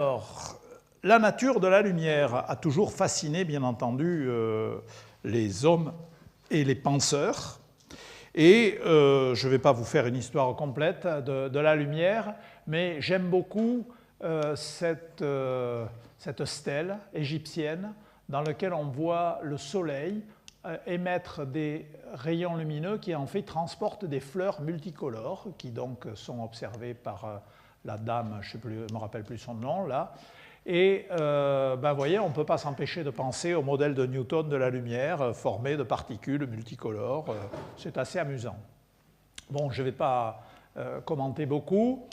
Alors, la nature de la lumière a toujours fasciné, bien entendu, les hommes et les penseurs. Et je ne vais pas vous faire une histoire complète de la lumière, mais j'aime beaucoup cette stèle égyptienne dans laquelle on voit le soleil émettre des rayons lumineux qui en fait transportent des fleurs multicolores qui donc sont observées par la dame, je ne me rappelle plus son nom là. Et vous voyez, on ne peut pas s'empêcher de penser au modèle de Newton de la lumière formé de particules multicolores. C'est assez amusant. Bon, je ne vais pas commenter beaucoup.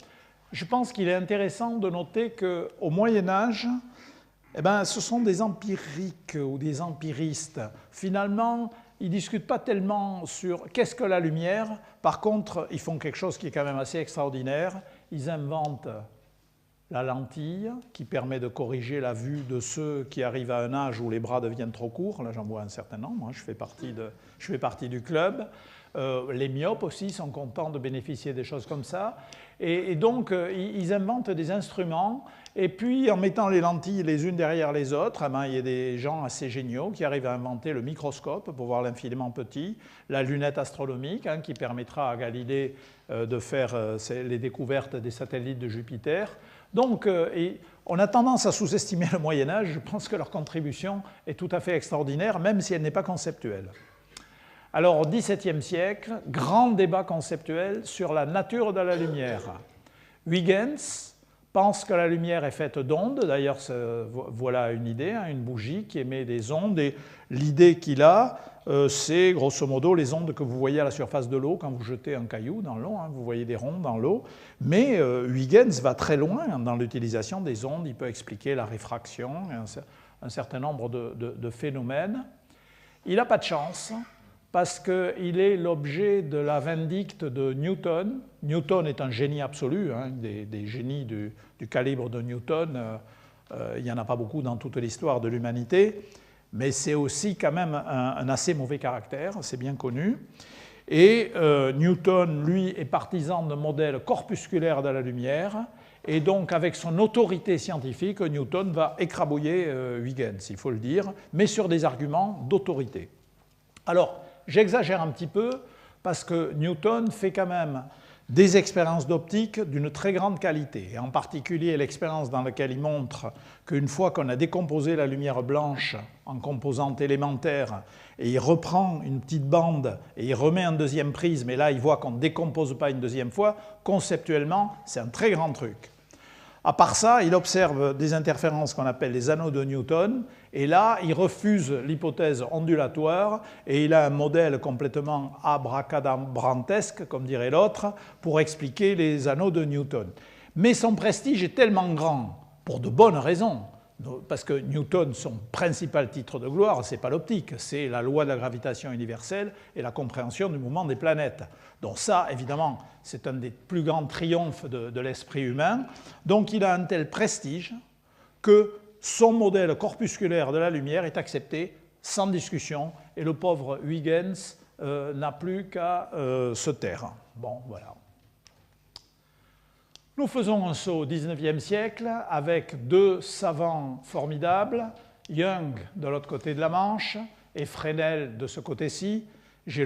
Je pense qu'il est intéressant de noter qu'au Moyen-Âge, ce sont des empiriques ou des empiristes. Finalement, ils ne discutent pas tellement sur qu'est-ce que la lumière. Par contre, ils font quelque chose qui est quand même assez extraordinaire. Ils inventent la lentille qui permet de corriger la vue de ceux qui arrivent à un âge où les bras deviennent trop courts. Là, j'en vois un certain nombre, je fais partie du club. Les myopes aussi sont contents de bénéficier des choses comme ça. Et donc, ils inventent des instruments. Et puis, en mettant les lentilles les unes derrière les autres, il y a des gens assez géniaux qui arrivent à inventer le microscope pour voir l'infiniment petit, la lunette astronomique qui permettra à Galilée de faire les découvertes des satellites de Jupiter. Donc, on a tendance à sous-estimer le Moyen-Âge. Je pense que leur contribution est tout à fait extraordinaire, même si elle n'est pas conceptuelle. Alors, au XVIIe siècle, grand débat conceptuel sur la nature de la lumière. Huygens pense que la lumière est faite d'ondes. D'ailleurs, voilà une idée, une bougie qui émet des ondes. Et l'idée qu'il a, c'est grosso modo les ondes que vous voyez à la surface de l'eau quand vous jetez un caillou dans l'eau. Vous voyez des ronds dans l'eau. Mais Huygens va très loin dans l'utilisation des ondes. Il peut expliquer la réfraction, un certain nombre de phénomènes. Il n'a pas de chance parce qu'il est l'objet de la vindicte de Newton. Newton est un génie absolu, des génies du calibre de Newton. Il n'y en a pas beaucoup dans toute l'histoire de l'humanité, mais c'est aussi quand même un assez mauvais caractère, c'est bien connu. Et Newton, lui, est partisan de modèles corpusculaires de la lumière, et donc avec son autorité scientifique, Newton va écrabouiller Huygens, il faut le dire, mais sur des arguments d'autorité. Alors, j'exagère un petit peu parce que Newton fait quand même des expériences d'optique d'une très grande qualité, et en particulier l'expérience dans laquelle il montre qu'une fois qu'on a décomposé la lumière blanche en composantes élémentaires, et il reprend une petite bande et il remet un deuxième prisme, et là il voit qu'on ne décompose pas une deuxième fois, conceptuellement c'est un très grand truc. À part ça, il observe des interférences qu'on appelle les anneaux de Newton, et là, il refuse l'hypothèse ondulatoire, et il a un modèle complètement abracadabrantesque, comme dirait l'autre, pour expliquer les anneaux de Newton. Mais son prestige est tellement grand, pour de bonnes raisons, parce que Newton, son principal titre de gloire, ce n'est pas l'optique, c'est la loi de la gravitation universelle et la compréhension du mouvement des planètes. Donc ça, évidemment, c'est un des plus grands triomphes de l'esprit humain. Donc il a un tel prestige que son modèle corpusculaire de la lumière est accepté sans discussion, et le pauvre Huygens n'a plus qu'à se taire. Bon, voilà. Nous faisons un saut au XIXe siècle avec deux savants formidables, Young de l'autre côté de la Manche et Fresnel de ce côté-ci. J'ai